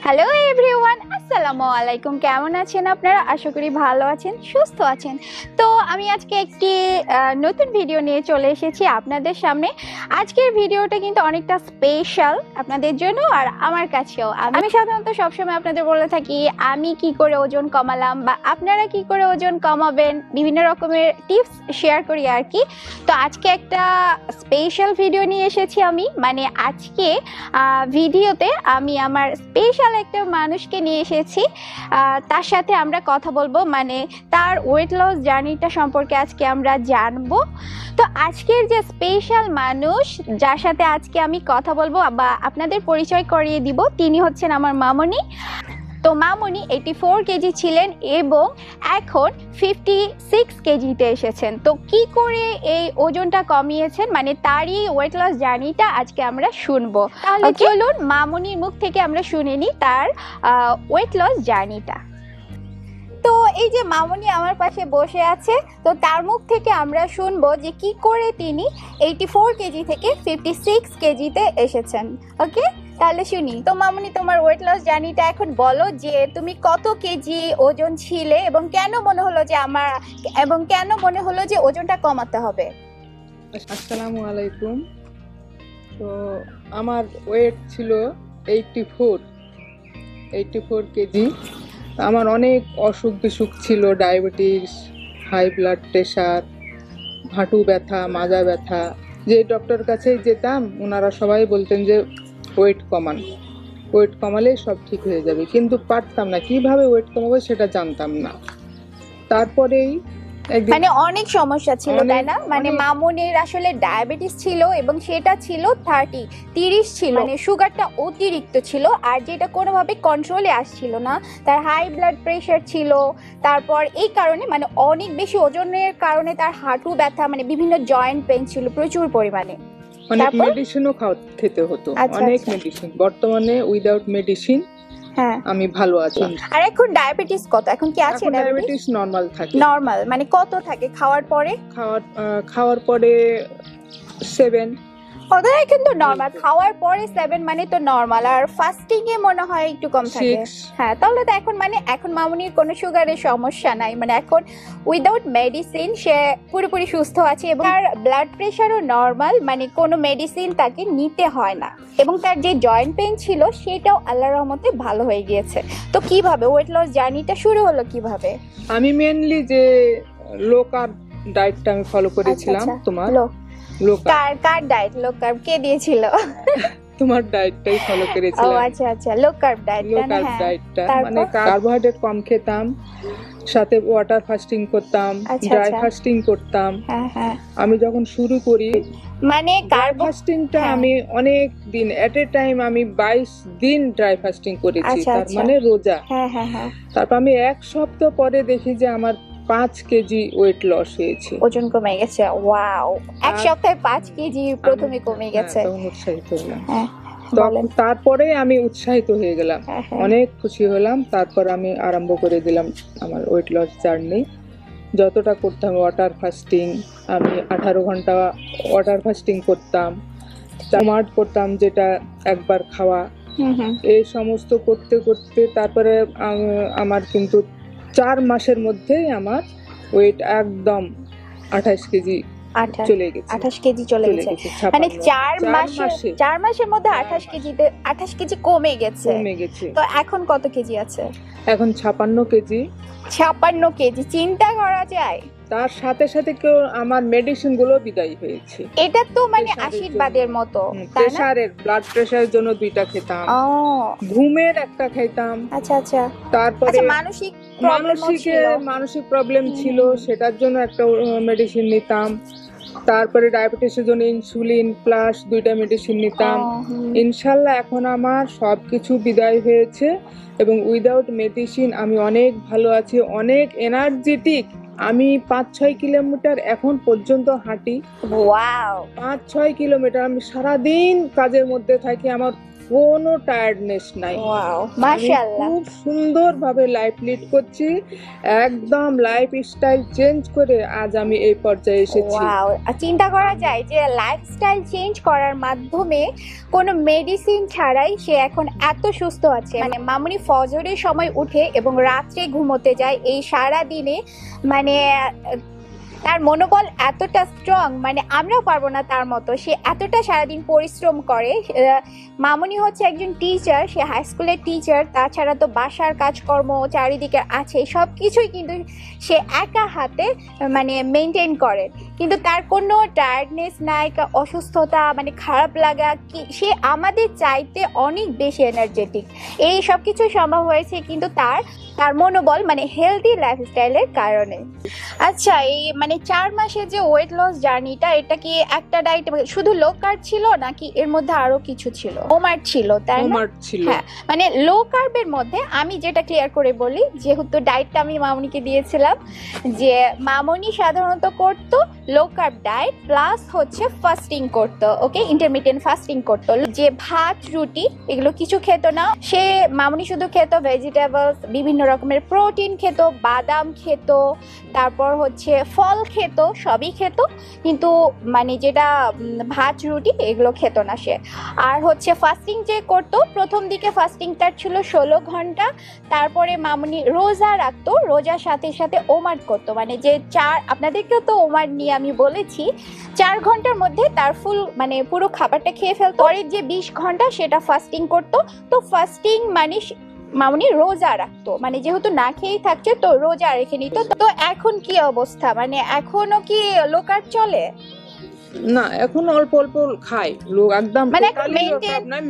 Hello everyone, আসসালামু আলাইকুম। কেমন আছেন আপনারা? আশা করি ভালো আছেন, সুস্থ আছেন। তো আমি আজকে একটি নতুন ভিডিও নিয়ে চলে এসেছি আপনাদের সামনে। আজকের ভিডিওটা কিন্তু অনেকটা স্পেশাল আপনাদের জন্য আর আমার কাছেও। আমি সাধারণত সবসময় আপনাদের বলে থাকি আমি কি করে ওজন কমালাম বা আপনারা কি করে ওজন কমাবেন, বিভিন্ন রকমের টিপস শেয়ার করি আর কি। তো আজকে একটা স্পেশাল ভিডিও নিয়ে এসেছি আমি, মানে আজকে ভিডিওতে আমি আমার স্পেশাল একটা মানুষকে নিয়ে এসেছি। তার সাথে আমরা কথা বলবো, মানে তার ওয়েট লস জার্নিটা সম্পর্কে আজকে আমরা জানবো। তো আজকের যে স্পেশাল মানুষ যার সাথে আজকে আমি কথা বলবো বা আপনাদের পরিচয় করিয়ে দিব, তিনি হচ্ছেন আমার মামনি। তো মামনি 84 কেজি ছিলেন এবং এখন 56 কেজিতে এসেছেন। তো কি করে এই ওজনটা কমিয়েছেন, মানে তারই ওয়েট লস জার্নিটা আজকে আমরা শুনবো। তাহলে চলুন মামনির মুখ থেকে আমরা শুনে নিই তার ওয়েট লস জার্নিটা। তো এই যে মামনি আমার পাশে বসে আছে, তো তার মুখ থেকে আমরা শুনবো যে কি করে তিনি 84 কেজি থেকে 56 কেজিতে এসেছেন। ওকে, তাহলে শুনি। তো মামনি, তোমার ওয়েট লস জার্নিটা এখন বলো যে তুমি কত কেজি ওজন ছিলে এবং কেন মনে হলো যে ওজনটা কমাতে হবে। আসসালামু আলাইকুম। তো আমার ওয়েট ছিল 84 কেজি। আমার অনেক অসুখ বিসুখ ছিল, ডায়াবেটিস, হাই ব্লাড প্রেশার, হাঁটু ব্যথা, মাজা ব্যথা। যে ডক্টর কাছেই যেতাম ওনারা সবাই বলতেন যে ওয়েট কমালেই সব ঠিক হয়ে যাবে, কিন্তু পারতাম না, কিভাবে ওয়েট কমাবো সেটা জানতাম না। তারপরেই মানে অনেক সমস্যা ছিল, তাই না? মানে মামুনির আসলে ডায়াবেটিস ছিল এবং সেটা ছিল 30 ছিল, মানে সুগারটা অতিরিক্ত ছিল আর যেটা কোনোভাবে কন্ট্রোলে আসছিল না। তার হাই ব্লাড প্রেশার ছিল, তারপর এই কারণে মানে অনেক বেশি ওজনের কারণে তার হাঁটু ব্যথা, মানে বিভিন্ন জয়েন্ট পেইন ছিল প্রচুর পরিমাণে। অনেক মেডিসিনও খেতে হতো, অনেক মেডিসিন। বর্তমানে উইদাউট মেডিসিন আমি ভালো আছি। আর এখন ডায়াবেটিস কত? এখন কি আছে? ডায়াবেটিস নরমাল থাকে। নরমাল মানে কত থাকে খাওয়ার পরে? খাওয়ার পরে 7। ওদের কিন্তু নরমাল, খাওয়ার পরে 7 মানে তো নরমাল। আর ফাস্টিং এ মনে হয় একটু কম থাকে। হ্যাঁ, তাহলে তো এখন মামুনির কোনো সুগারের সমস্যা নাই, মানে এখন উইদাউট মেডিসিন সে পুরোপুরি সুস্থ আছে এবং তার ব্লাড প্রেশারও নরমাল, মানে কোনো মেডিসিন তাকে নিতে হয় না। এবং তার যে জয়েন্ট পেইন ছিল সেটাও আল্লাহর রহমতে ভালো হয়ে গিয়েছে। তো কিভাবে ওয়েট লস জার্নিটা শুরু হলো কিভাবে? আমি মেইনলি যে লো কার্ব ডায়েটটা আমি ফলো করেছিলাম। তোমার কার ডায়েট? লো কার্ব কে দিয়েছিল? তোমার ডায়েটটাই ফলো করেছিলাম। ও আচ্ছা, লো কার্ব ডায়েটটা, মানে কার্বোহাইড্রেট কম খেতাম, সাথে ওয়াটার ফাস্টিং করতাম, ড্রাই ফাস্টিং করতাম। আমি যখন শুরু করি মানে ড্রাই ফাস্টিংটা আমি অনেক দিন এট এ টাইম আমি 22 দিন ড্রাই ফাস্টিং করেছি, তার মানে রোজা। তারপর আমি এক সপ্তাহ পরে দেখি যে আমার 5 কেজি ওয়েট লস হয়েছে, ওজন কমে গেছে। ওয়াও, এক সপ্তাহে 5 কেজি প্রথমে কমে গেছে। তখন উৎসাহিত হলাম। তারপরে আমি উৎসাহিত হয়ে গেলাম, অনেক খুশি হলাম। তারপর আমি আরম্ভ করে দিলাম আমার ওয়েট লস জার্নি। যতটা করতাম ওয়াটার ফাস্টিং, আমি 18 ঘন্টা ওয়াটার ফাস্টিং করতাম, চামাট করতাম, যেটা একবার খাওয়া। এই সমস্ত করতে করতে তারপরে আমার কিন্তু 4 মাসের মধ্যেই আমার ওয়েট একদম 28 কেজি চলে গেছে। 28 কেজি চলে গেছে, মানে 4 মাসের মধ্যে 28 কেজি কমে গেছে। তো এখন কত কেজি আছে? এখন 56 কেজি। 56 কেজি, চিন্তা করা যায়। তার সাথে সাথে কেউ আমার মেডিসিন গুলো বিদায় হয়েছে। এটা তো মানে আশীর্বাদের মতো, প্রেসারের, ব্লাড প্রেসারের জন্য 2টা খেতাম, ঘুমের একটা খেতাম। আচ্ছা, তারপরে মানসিক প্রবলেম ছিল, সেটার জন্য একটা মেডিসিন নিতাম। তারপরে ডায়াবেটিসের জন্য ইনসুলিন প্লাস 2টা মেডিসিন নিতাম। ইনশাল্লাহ এখন আমার সবকিছু বিদায় হয়েছে এবং উইদাউট মেডিসিন আমি অনেক ভালো আছি, অনেক এনার্জেটিক। আমি 5-6 কিলোমিটার এখন পর্যন্ত হাঁটি। 5-6 কিলোমিটার। আমি সারাদিন কাজের মধ্যে থাকি, আমার কোনো টায়ার্ডনেস নাই। ওয়াও মাশাআল্লাহ, খুব সুন্দরভাবে লাইফ লিড করছি, একদম লাইফ স্টাইল চেঞ্জ করে আজ আমি এই পর্যায়ে এসেছি। ওয়াও, চিন্তা করা যায় যে লাইফস্টাইল চেঞ্জ করার মাধ্যমে কোনো মেডিসিন ছাড়াই সে এখন এত সুস্থ আছে। মানে মামুনি ফজরের সময় উঠে এবং রাত্রে ঘুমোতে যায়, এই সারা দিনে মানে তার মনোবল এতটা স্ট্রং, মানে আমরাও পারবো না তার মতো। সে এতটা সারাদিন পরিশ্রম করে। মামুনি হচ্ছে একজন টিচার, সে হাই স্কুলের টিচার, তাছাড়া তো বাসার কাজকর্ম চারিদিকে আছে, সব কিছুই কিন্তু সে একা হাতে মানে মেনটেন করে। কিন্তু তার কোনো টায়ার্ডনেস নাই, অসুস্থতা মানে খারাপ লাগা কি, সে আমাদের চাইতে অনেক বেশি এনার্জেটিক। এই সব কিছু সম্ভব হয়েছে কিন্তু তার মনোবল মানে হেলদি লাইফস্টাইলের কারণে। আচ্ছা, এই মানে 4 মাসের যে ওয়েট লস জার্নিটা, এটা কি একটা ডায়েট শুধু লো কার্ব ছিল নাকি এর মধ্যে আরো কিছু ছিল? ওমার্ট ছিল, তাই না? ওমার্ট ছিল, হ্যাঁ। মানে লো কার্বের মধ্যে আমি যেটা ক্লিয়ার করে বলি, যেহেতু ডায়েটটা আমি মামুনিকে দিয়েছিলাম, যে মামুনি সাধারণত করতো লো কার্ব ডায়েট প্লাস হচ্ছে ফাস্টিং করতো, ওকে, ইন্টারমিডিয়েন্ট ফাস্টিং করতো। যে ভাত রুটি এগুলো কিছু খেত না সে, মামুনি শুধু খেত ভেজিটেবলস, বিভিন্ন রকমের প্রোটিন খেত, বাদাম খেত, তারপর হচ্ছে ফল খেত, সবই খেত, কিন্তু মানে যেটা ভাত রুটি এগুলো খেত না সে। আর হচ্ছে ফাস্টিং যে করতো, প্রথম দিকে ফাস্টিং তার ছিল 16 ঘন্টা, তারপরে মামুনি রোজা রাখতো, রোজার সাথে সাথে ওমার্ট করতো, মানে যে আপনাদেরকেও তো ওমার্ট নিয়ে আমি বলেছি, 4 ঘন্টার মধ্যে তার ফুল মানে পুরো খাবারটা খেয়ে ফেলতো। পরের যে 20 ঘন্টা সেটা ফাস্টিং করতো। তো ফাস্টিং মানে মামুনি রোজা রাখতো, মানে যেহেতু না খেয়েই থাকছে তো রোজা রেখে নিত। তো এখন কি অবস্থা, মানে এখনো কি লো কার্ব চলে? না, এখন অল্প অল্প খাই, লোক একদম মানে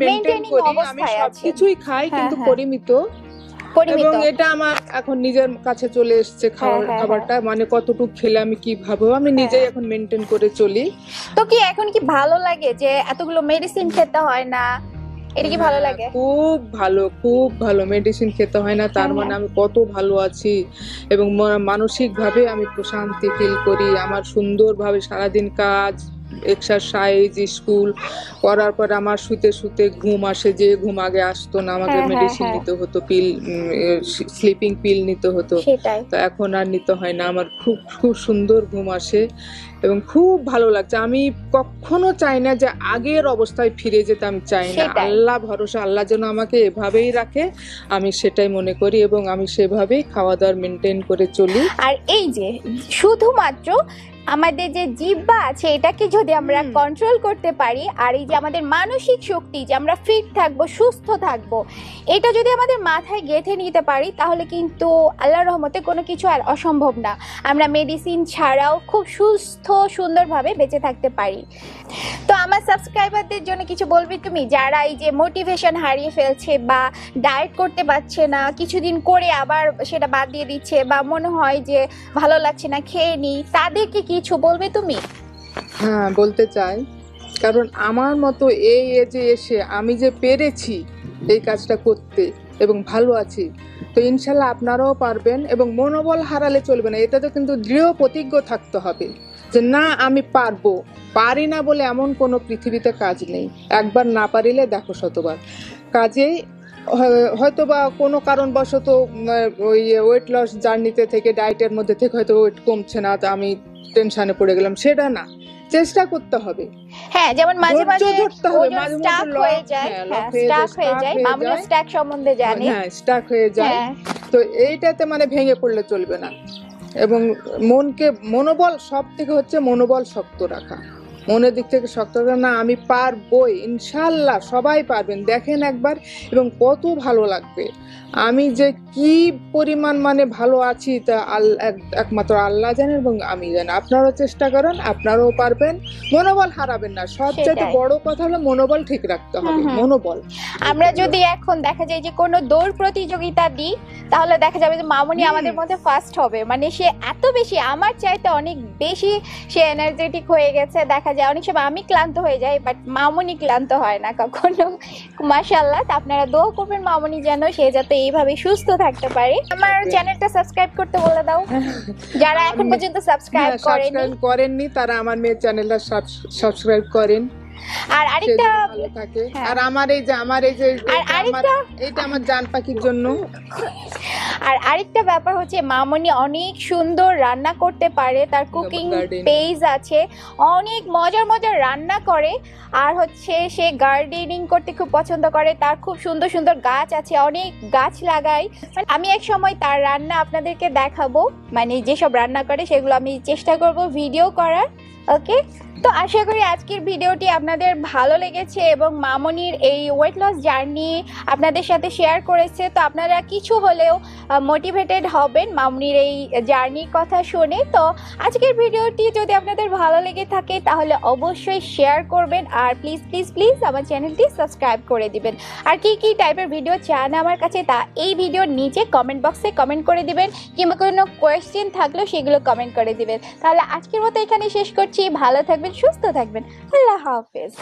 মেইনটেইন করি, আমি সবকিছুই খাই কিন্তু পরিমিত। এবং এটা আমার এখন নিজের কাছে চলে এসেছে খাবারটা, মানে কতটুকু খেলে আমি কি ভাবো, আমি নিজেই এখন মেইনটেইন করে চলি। তো কি এখন কি ভালো লাগে যে এতগুলো মেডিসিন খেতে হয় না? এটা কি ভালো লাগে? খুব ভালো, খুব ভালো, মেডিসিন খেতে হয় না, তার মানে আমি কত ভালো আছি এবং মানসিক ভাবে আমি প্রশান্তি ফিল করি। আমার সুন্দরভাবে সারাদিন কাজ, এক্সারসাইজ, স্কুল করার পর আমার শুতে শুতে ঘুম আসে, যে ঘুম আগে আসতো না, আমাকে মেডিসিন নিতে হতো, পিল, স্লিপিং পিল নিতে হতো, তো এখন আর নিতে হয় না। আমার খুব খুব সুন্দর ঘুম আসে এবং খুব ভালো লাগছে। আমি কখনো চাই না যে আগের অবস্থায় ফিরে যেতে, আমি চাই না। আল্লাহ ভরসা, আল্লাহ যেন আমাকে এভাবেই রাখে, আমি সেটাই মনে করি এবং আমি সেভাবেই খাওয়া দাওয়া মেনটেন করে চলি। আর এই যে শুধুমাত্র আমাদের যে জিহ্বা আছে এটাকে যদি আমরা কন্ট্রোল করতে পারি, আর এই যে আমাদের মানসিক শক্তি, যে আমরা ফিট থাকবো, সুস্থ থাকবো, এটা যদি আমাদের মাথায় গেঁথে নিতে পারি, তাহলে কিন্তু আল্লাহর রহমতে কোনো কিছু আর অসম্ভব না। আমরা মেডিসিন ছাড়াও খুব সুস্থ সুন্দরভাবে বেঁচে থাকতে পারি। তো আমার সাবস্ক্রাইবারদের জন্য কিছু বলবি তুমি, যারা এই যে মোটিভেশন হারিয়ে ফেলছে বা ডায়েট করতে পারছে না, কিছুদিন করে আবার সেটা বাদ দিয়ে দিচ্ছে, বা মনে হয় যে ভালো লাগছে না খেয়ে নি, তাদেরকে কিছু বলবে তুমি? হ্যাঁ, বলতে চাই, কারণ আমার মতো এই এজে এসে আমি যে পেরেছি এই কাজটা করতে এবং ভালো আছি, তো ইনশাল্লাহ আপনারাও পারবেন। এবং মনোবল হারালে চলবে না, এটাতে কিন্তু দৃঢ় প্রতিজ্ঞ থাকতে হবে যে না আমি পারবো, পারি না বলে এমন কোনো পৃথিবীতে কাজ নেই। একবার না পারিলে দেখো শতবার। কাজেই হয়তো বা কোনো কারণবশত ওই ওয়েট লস জার্নিতে থেকে, ডায়েটের মধ্যে থেকে হয়তো ওয়েট কমছে না, তো আমি টেনশনে পড়ে গেলাম, সেটা না, চেষ্টা করতে হবে। হ্যাঁ, যেমন মাঝে মাঝে ধরতে হবে, মাঝে স্টাক হয়ে যায়, স্টাক হয়ে যায়, মামুনি স্টাক সম্বন্ধে জানি, হ্যাঁ স্টাক হয়ে যায়। তো এইটাতে মানে ভেঙে পড়লে চলবে না এবং মনোবল সব থেকে হচ্ছে মনোবল শক্ত রাখা, মনের দিক থেকে শক্ত রাখা। না আমি পারবই, ইনশাল্লাহ সবাই পারবেন, দেখেন একবার এবং কত ভালো লাগবে। আমি যে কি পরিমাণ মানে ভালো আছি তা একমাত্র আল্লাহ জানেন এবং আমি জানি। আপনারাও চেষ্টা করেন, আপনারাও পারবেন, মনোবল হারাবেন না। সবচেয়ে বড় কথা হলো মনোবল ঠিক রাখতে হবে। মনোবল, আমরা যদি এখন দেখা যায় যে কোনো দৌড় প্রতিযোগিতা দিই, তাহলে দেখা যাবে যে মামুনি আমাদের মধ্যে ফার্স্ট হবে, মানে সে এত বেশি, আমার চাইতে অনেক বেশি সে এনার্জেটিক হয়ে গেছে। দেখা যায় অনেক সময় আমি ক্লান্ত হয়ে যাই, বাট মামুনি ক্লান্ত হয় না কখনো, মাশাআল্লাহ। তা আপনারা দোয়া করবেন মামুনি যেন সে যাতে এইভাবে সুস্থ থাকতে পারে। আমার চ্যানেলটা সাবস্ক্রাইব করতে বলে দাও, যারা এখন পর্যন্ত সাবস্ক্রাইব করেননি, তারা আমার মেয়ের চ্যানেলটা সাবস্ক্রাইব করেন। আর সে আরেকটা যেন ভালো থাকে। হ্যাঁ। আর আমার এই যে এটা আমার জান পাখির জন্য। আর আরেকটা ব্যাপার হচ্ছে মামনি অনেক সুন্দর রান্না করতে পারে, তার কুকিং Gardening. পেজ আছে, অনেক মজার মজার রান্না করে। আর হচ্ছে সে গার্ডেনিং করতে খুব পছন্দ করে, তার খুব সুন্দর সুন্দর গাছ আছে, অনেক গাছ লাগায়। আমি এক সময় তার রান্না আপনাদেরকে দেখাবো, মানে যেসব রান্না করে সেগুলো আমি চেষ্টা করব ভিডিও করার। ওকে, তো আশা করি আজকের ভিডিওটি আপনাদের ভালো লেগেছে এবং মামনির এই ওয়েট লস জার্নি আপনাদের সাথে শেয়ার করেছে। তো আপনারা কিছু হলেও মোটিভেটেড হবেন মামনির এই জার্নির কথা শুনে। তো আজকের ভিডিওটি যদি আপনাদের ভালো লেগে থাকে তাহলে অবশ্যই শেয়ার করবেন, আর প্লিজ প্লিজ প্লিজ আমার চ্যানেলটি সাবস্ক্রাইব করে দিবেন। আর কি কি টাইপের ভিডিও চান আমার কাছে তা এই ভিডিওর নিচে কমেন্ট বক্সে কমেন্ট করে দিবেন, কিংবা কোনো কোয়েশ্চেন থাকলেও সেগুলো কমেন্ট করে দিবেন। তাহলে আজকের মতো এখানে শেষ করছি। ভালো থাকবেন, সুস্থ থাকবেন, আল্লাহ হাফেজ।